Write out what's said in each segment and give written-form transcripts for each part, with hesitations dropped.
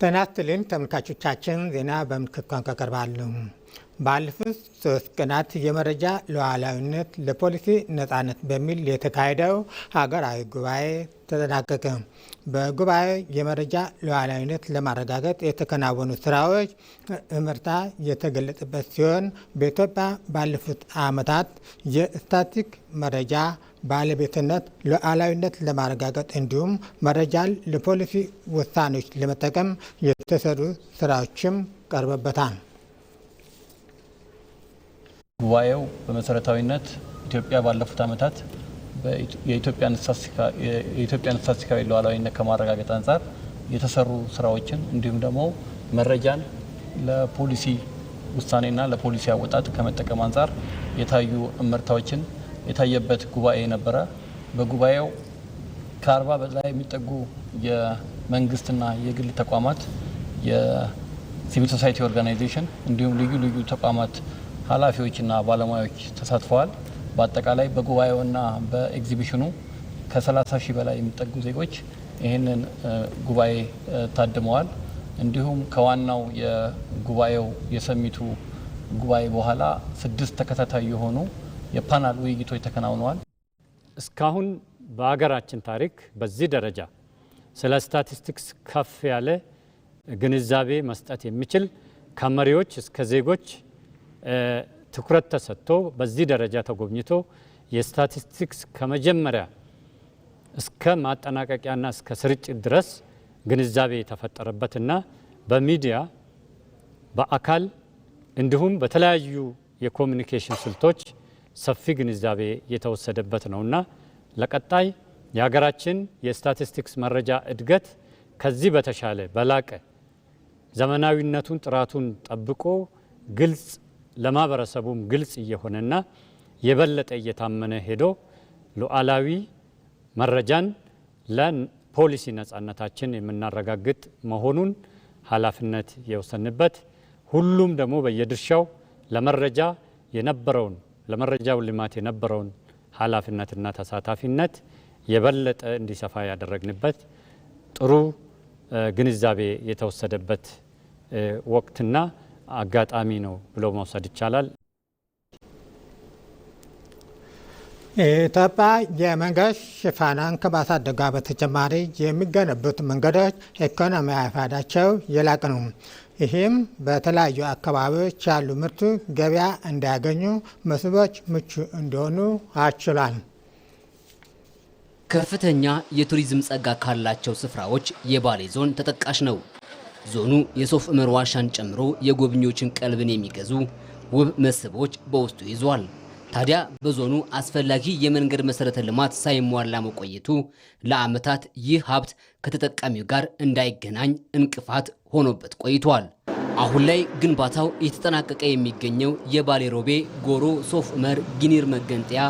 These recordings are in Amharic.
ጤና ይስጥልኝ ተመልካቾቻችን፣ ዜና በምልክት ቋንቋ ቀርባሉ። ባለፉት 3 ቀናት የመረጃ ሉዓላዊነት ለፖሊሲ ነጻነት በሚል የተካሄደው ሀገራዊ ጉባኤ ተጠናቀቀ። በጉባኤው የመረጃ ሉዓላዊነት ለማረጋገጥ የተከናወኑ ስራዎች እምርታ የተገለጸበት ሲሆን በኢትዮጵያ ባለፉት ዓመታት የስታቲክ መረጃ ባለቤትነት ሉዓላዊነት ለማረጋገጥ እንዲሁም መረጃን ለፖሊሲ ውሳኔዎች ለመጠቀም የተሰሩ ስራዎችም ቀርበበታል። ጉባኤው በመሰረታዊነት ኢትዮጵያ ባለፉት ዓመታት የኢትዮጵያን ስታቲስቲካዊ ሉዓላዊነት ከማረጋገጥ አንጻር የተሰሩ ስራዎችን እንዲሁም ደግሞ መረጃን ለፖሊሲ ውሳኔና ለፖሊሲ አወጣጥ ከመጠቀም አንጻር የታዩ እምርታዎችን የታየበት ጉባኤ ነበረ። በጉባኤው ከ40 በላይ የሚጠጉ የመንግስትና የግል ተቋማት፣ የሲቪል ሶሳይቲ ኦርጋናይዜሽን እንዲሁም ልዩ ልዩ ተቋማት ኃላፊዎችና ባለሙያዎች ተሳትፈዋል። በአጠቃላይ በጉባኤውና በኤግዚቢሽኑ ከ30 ሺህ በላይ የሚጠጉ ዜጎች ይህንን ጉባኤ ታድመዋል። እንዲሁም ከዋናው የጉባኤው የሰሚቱ ጉባኤ በኋላ 6 ተከታታይ የሆኑ የፓናል ውይይቶች ተከናውነዋል። እስካሁን በሀገራችን ታሪክ በዚህ ደረጃ ስለ ስታቲስቲክስ ከፍ ያለ ግንዛቤ መስጠት የሚችል ከመሪዎች እስከ ዜጎች ትኩረት ተሰጥቶ በዚህ ደረጃ ተጎብኝቶ የስታቲስቲክስ ከመጀመሪያ እስከ ማጠናቀቂያና እስከ ስርጭት ድረስ ግንዛቤ የተፈጠረበትና በሚዲያ በአካል እንዲሁም በተለያዩ የኮሚኒኬሽን ስልቶች ሰፊ ግንዛቤ የተወሰደበት ነውና ለቀጣይ የሀገራችን የስታቲስቲክስ መረጃ እድገት ከዚህ በተሻለ በላቀ ዘመናዊነቱን ጥራቱን ጠብቆ ግልጽ ለማህበረሰቡም ግልጽ እየሆነና የበለጠ እየታመነ ሄዶ ሉዓላዊ መረጃን ለፖሊሲ ነጻነታችን የምናረጋግጥ መሆኑን ኃላፊነት የወሰንበት ሁሉም ደግሞ በየድርሻው ለመረጃው ልማት የነበረውን ኃላፊነትና ተሳታፊነት የበለጠ እንዲሰፋ ያደረግንበት ጥሩ ግንዛቤ የተወሰደበት ወቅትና አጋጣሚ ነው ብሎ መውሰድ ይቻላል። ኢትዮጵያ የመንገድ ሽፋንን ከማሳደጓ በተጨማሪ የሚገነቡት መንገዶች ኢኮኖሚያዊ ፋይዳቸው የላቀ ነው። ይህም በተለያዩ አካባቢዎች ያሉ ምርት ገበያ እንዲያገኙ መስህቦች ምቹ እንዲሆኑ አስችሏል። ከፍተኛ የቱሪዝም ጸጋ ካላቸው ስፍራዎች የባሌ ዞን ተጠቃሽ ነው። ዞኑ የሶፍ ዑመር ዋሻን ጨምሮ የጎብኚዎችን ቀልብን የሚገዙ ውብ መስህቦች በውስጡ ይዟል። ታዲያ በዞኑ አስፈላጊ የመንገድ መሰረተ ልማት ሳይሟላ መቆየቱ ለዓመታት ይህ ሀብት ከተጠቃሚው ጋር እንዳይገናኝ እንቅፋት ሆኖበት ቆይቷል። አሁን ላይ ግንባታው እየተጠናቀቀ የሚገኘው የባሌ ሮቤ ጎሮ ሶፍ ዑመር ጊኒር መገንጠያ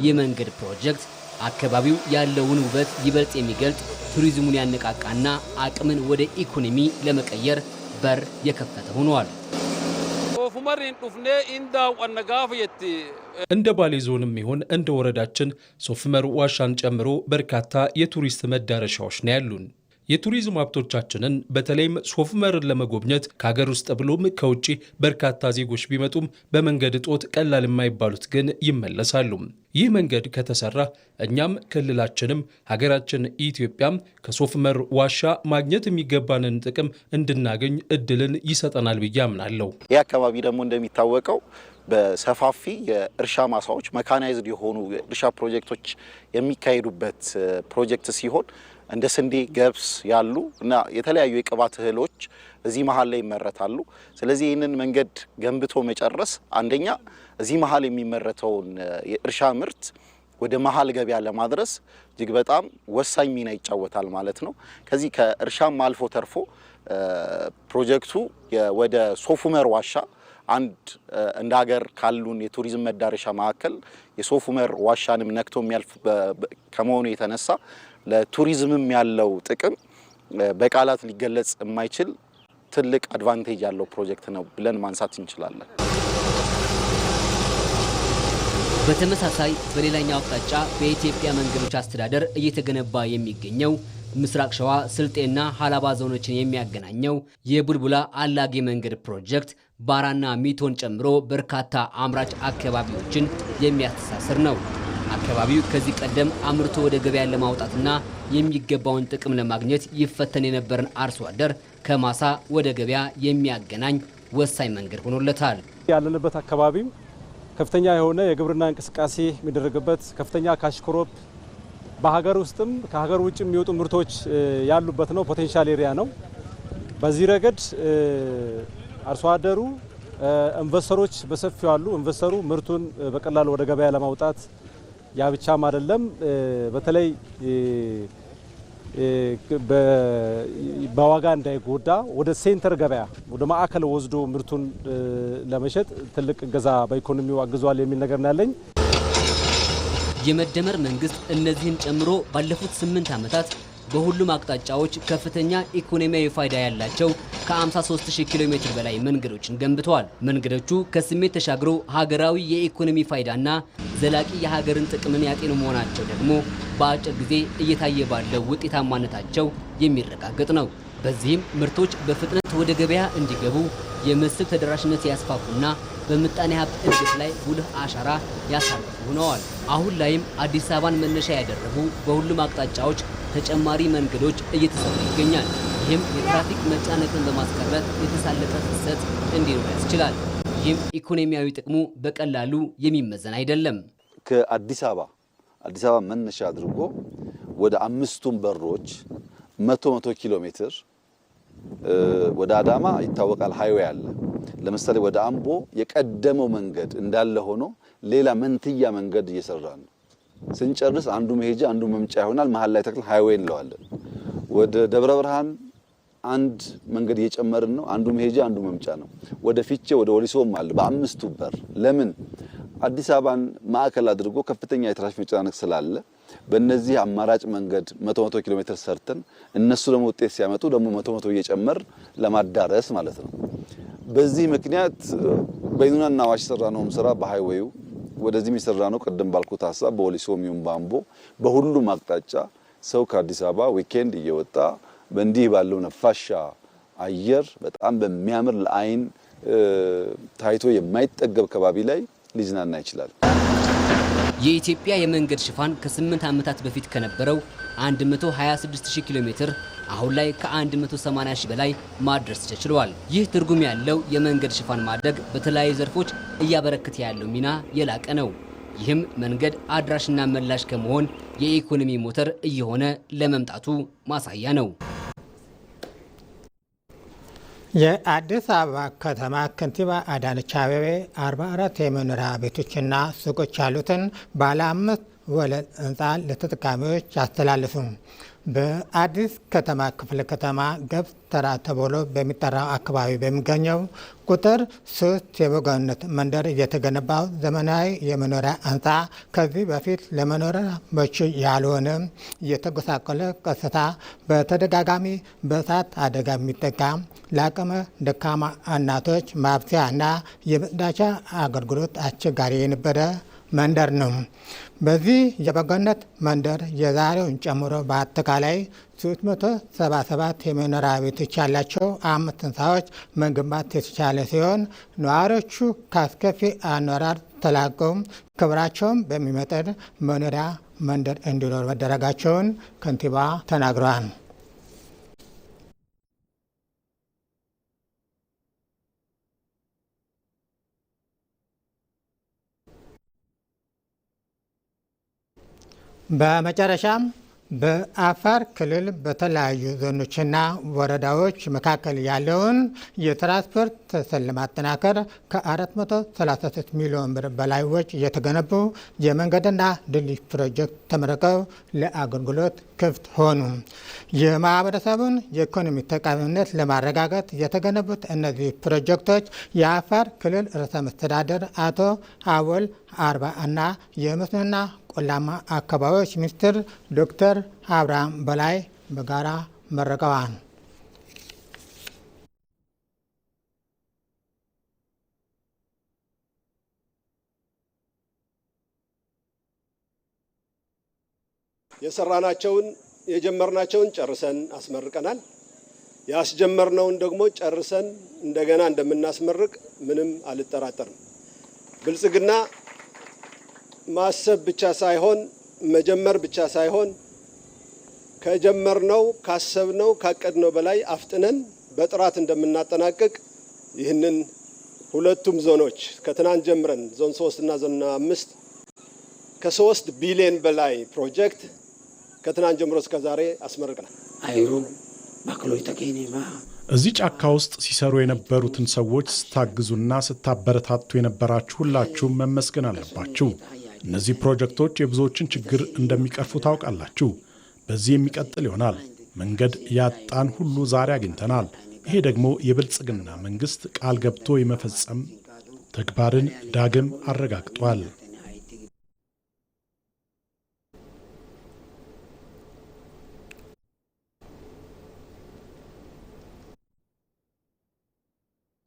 የመንገድ ፕሮጀክት አካባቢው ያለውን ውበት ይበልጥ የሚገልጥ ቱሪዝሙን ያነቃቃና አቅምን ወደ ኢኮኖሚ ለመቀየር በር የከፈተ ሆኗል። እንደ ባሌ ዞንም ይሁን እንደ ወረዳችን ሶፍ ዑመር ዋሻን ጨምሮ በርካታ የቱሪስት መዳረሻዎች ነው ያሉን። የቱሪዝም ሀብቶቻችንን በተለይም ሶፍ ዑመርን ለመጎብኘት ከሀገር ውስጥ ብሎም ከውጭ በርካታ ዜጎች ቢመጡም በመንገድ እጦት ቀላል የማይባሉት ግን ይመለሳሉ። ይህ መንገድ ከተሰራ እኛም ክልላችንም ሀገራችን ኢትዮጵያም ከሶፍ ዑመር ዋሻ ማግኘት የሚገባንን ጥቅም እንድናገኝ እድልን ይሰጠናል ብዬ አምናለሁ። ይህ አካባቢ ደግሞ እንደሚታወቀው በሰፋፊ የእርሻ ማሳዎች መካናይዝድ የሆኑ የእርሻ ፕሮጀክቶች የሚካሄዱበት ፕሮጀክት ሲሆን እንደ ስንዴ፣ ገብስ ያሉ እና የተለያዩ የቅባት እህሎች እዚህ መሀል ላይ ይመረታሉ። ስለዚህ ይህንን መንገድ ገንብቶ መጨረስ አንደኛ እዚህ መሀል የሚመረተውን የእርሻ ምርት ወደ መሀል ገበያ ለማድረስ እጅግ በጣም ወሳኝ ሚና ይጫወታል ማለት ነው። ከዚህ ከእርሻም አልፎ ተርፎ ፕሮጀክቱ ወደ ሶፍ ዑመር ዋሻ አንድ እንደ ሀገር ካሉን የቱሪዝም መዳረሻ መካከል የሶፍ ዑመር ዋሻንም ነክቶ የሚያልፍ ከመሆኑ የተነሳ ለቱሪዝምም ያለው ጥቅም በቃላት ሊገለጽ የማይችል ትልቅ አድቫንቴጅ ያለው ፕሮጀክት ነው ብለን ማንሳት እንችላለን። በተመሳሳይ በሌላኛው አቅጣጫ በኢትዮጵያ መንገዶች አስተዳደር እየተገነባ የሚገኘው ምስራቅ ሸዋ ስልጤና ሀላባ ዞኖችን የሚያገናኘው የቡልቡላ አላጌ መንገድ ፕሮጀክት ባራና ሚቶን ጨምሮ በርካታ አምራች አካባቢዎችን የሚያስተሳስር ነው። አካባቢው ከዚህ ቀደም አምርቶ ወደ ገበያ ለማውጣትና የሚገባውን ጥቅም ለማግኘት ይፈተን የነበረን አርሶ አደር ከማሳ ወደ ገበያ የሚያገናኝ ወሳኝ መንገድ ሆኖለታል። ያለንበት አካባቢ ከፍተኛ የሆነ የግብርና እንቅስቃሴ የሚደረግበት ከፍተኛ ካሽ ክሮፕ በሀገር ውስጥም ከሀገር ውጭ የሚወጡ ምርቶች ያሉበት ነው። ፖቴንሻል ኤሪያ ነው። በዚህ ረገድ አርሶ አደሩ ኢንቨስተሮች በሰፊው አሉ። ኢንቨስተሩ ምርቱን በቀላሉ ወደ ገበያ ለማውጣት ያ ብቻም አይደለም፣ በተለይ በዋጋ እንዳይጎዳ ወደ ሴንተር ገበያ ወደ ማዕከል ወስዶ ምርቱን ለመሸጥ ትልቅ እገዛ በኢኮኖሚው አግዟል የሚል ነገር ነው ያለኝ። የመደመር መንግስት እነዚህን ጨምሮ ባለፉት 8 ዓመታት በሁሉም አቅጣጫዎች ከፍተኛ ኢኮኖሚያዊ ፋይዳ ያላቸው ከ53000 ኪሎ ሜትር በላይ መንገዶችን ገንብተዋል። መንገዶቹ ከስሜት ተሻግሮ ሀገራዊ የኢኮኖሚ ፋይዳና ዘላቂ የሀገርን ጥቅምን ያጤኑ መሆናቸው ደግሞ በአጭር ጊዜ እየታየ ባለው ውጤታማነታቸው የሚረጋገጥ ነው። በዚህም ምርቶች በፍጥነት ወደ ገበያ እንዲገቡ የምስብ ተደራሽነት ያስፋፉና በምጣኔ ሀብት እድገት ላይ ጉልህ አሻራ ያሳርፉ ሆነዋል። አሁን ላይም አዲስ አበባን መነሻ ያደረጉ በሁሉም አቅጣጫዎች ተጨማሪ መንገዶች እየተሰሩ ይገኛል። ይህም የትራፊክ መጫነቅን በማስቀረት የተሳለጠ ፍሰት እንዲኖር ያስችላል። ይህም ኢኮኖሚያዊ ጥቅሙ በቀላሉ የሚመዘን አይደለም። ከአዲስ አበባ መነሻ አድርጎ ወደ 5ቱም በሮች 100 ኪሎ ሜትር ወደ አዳማ ይታወቃል ሃይዌይ አለ። ለምሳሌ ወደ አምቦ የቀደመው መንገድ እንዳለ ሆኖ ሌላ መንትያ መንገድ እየሰራን ነው። ስንጨርስ አንዱ መሄጃ አንዱ መምጫ ይሆናል። መሃል ላይ ተክል ሃይዌይ እንለዋለን። ወደ ደብረ ብርሃን አንድ መንገድ እየጨመርን ነው። አንዱ መሄጃ አንዱ መምጫ ነው። ወደ ፊቼ ወደ ወሊሶም አለ በ5ቱ በር። ለምን አዲስ አበባን ማዕከል አድርጎ ከፍተኛ የትራፊክ መጨናነቅ ስላለ በእነዚህ አማራጭ መንገድ 100 ኪሎ ሜትር ሰርተን እነሱ ደግሞ ውጤት ሲያመጡ ደግሞ 100 እየጨመር ለማዳረስ ማለት ነው። በዚህ ምክንያት በይኑናና አዋሽ ሰራነውም ስራ በሃይዌዩ ወደዚህም የሰራነው ቀደም ባልኩት ሐሳብ በወሊሶም ይሁን በአምቦ በሁሉም አቅጣጫ ሰው ከአዲስ አበባ ዊኬንድ እየወጣ በእንዲህ ባለው ነፋሻ አየር በጣም በሚያምር ለአይን ታይቶ የማይጠገብ ከባቢ ላይ ሊዝናና ይችላል። የኢትዮጵያ የመንገድ ሽፋን ከ8 ዓመታት በፊት ከነበረው 126000 ኪሎ ሜትር አሁን ላይ ከ180 ሺህ በላይ ማድረስ ተችሏል። ይህ ትርጉም ያለው የመንገድ ሽፋን ማደግ በተለያዩ ዘርፎች እያበረከተ ያለው ሚና የላቀ ነው። ይህም መንገድ አድራሽና መላሽ ከመሆን የኢኮኖሚ ሞተር እየሆነ ለመምጣቱ ማሳያ ነው። የአዲስ አበባ ከተማ ከንቲባ አዳነች አቤቤ 44 የመኖሪያ ቤቶችና ሱቆች ያሉትን ባለ 5 ወለል ህንፃ ለተጠቃሚዎች አስተላለፉ። በአዲስ ከተማ ክፍለ ከተማ ገብስ ተራ ተብሎ በሚጠራው አካባቢ በሚገኘው ቁጥር 3 የበጎነት መንደር የተገነባው ዘመናዊ የመኖሪያ ህንፃ ከዚህ በፊት ለመኖሪያ ምቹ ያልሆነ የተጎሳቆለ ገጽታ፣ በተደጋጋሚ በእሳት አደጋ የሚጠቃ ለአቅመ ደካማ እናቶች ማብሰያና የመጸዳጃ አገልግሎት አስቸጋሪ የነበረ መንደር ነው። በዚህ የበጎነት መንደር የዛሬውን ጨምሮ በአጠቃላይ 377 የመኖሪያ ቤቶች ያላቸው 5 ህንፃዎች መገንባት የተቻለ ሲሆን ነዋሪዎቹ ከአስከፊ አኗኗር ተላቀው ክብራቸውን በሚመጥን መኖሪያ መንደር እንዲኖር መደረጋቸውን ከንቲባ ተናግረዋል። በመጨረሻም በአፋር ክልል በተለያዩ ዞኖችና ወረዳዎች መካከል ያለውን የትራንስፖርት ትስስር ለማጠናከር ከ433 ሚሊዮን ብር በላይ ወጪ የተገነቡ የመንገድና ድልድይ ፕሮጀክት ተመርቀው ለአገልግሎት ክፍት ሆኑ። የማህበረሰቡን የኢኮኖሚ ጠቃሚነት ለማረጋገጥ የተገነቡት እነዚህ ፕሮጀክቶች የአፋር ክልል ርዕሰ መስተዳድር አቶ አወል አርባ እና የመስኖና ቆላማ አካባቢዎች ሚኒስትር ዶክተር አብርሃም በላይ በጋራ መርቀዋል። የሰራናቸውን የጀመርናቸውን ጨርሰን አስመርቀናል። ያስጀመርነውን ደግሞ ጨርሰን እንደገና እንደምናስመርቅ ምንም አልጠራጠርም። ብልጽግና ማሰብ ብቻ ሳይሆን መጀመር ብቻ ሳይሆን ከጀመርነው ካሰብነው ካቀድነው በላይ አፍጥነን በጥራት እንደምናጠናቅቅ ይህንን ሁለቱም ዞኖች ከትናንት ጀምረን ዞን 3 እና ዞን 5 ከ3 ቢሊዮን በላይ ፕሮጀክት ከትናንት ጀምሮ እስከ ዛሬ አስመርቀናል። እዚህ ጫካ ውስጥ ሲሰሩ የነበሩትን ሰዎች ስታግዙና ስታበረታቱ የነበራችሁ ሁላችሁም መመስገን አለባችሁ። እነዚህ ፕሮጀክቶች የብዙዎችን ችግር እንደሚቀርፉ ታውቃላችሁ። በዚህ የሚቀጥል ይሆናል። መንገድ ያጣን ሁሉ ዛሬ አግኝተናል። ይሄ ደግሞ የብልጽግና መንግስት ቃል ገብቶ የመፈጸም ተግባርን ዳግም አረጋግጧል።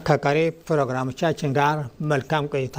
ከቀሪ ፕሮግራሞቻችን ጋር መልካም ቆይታ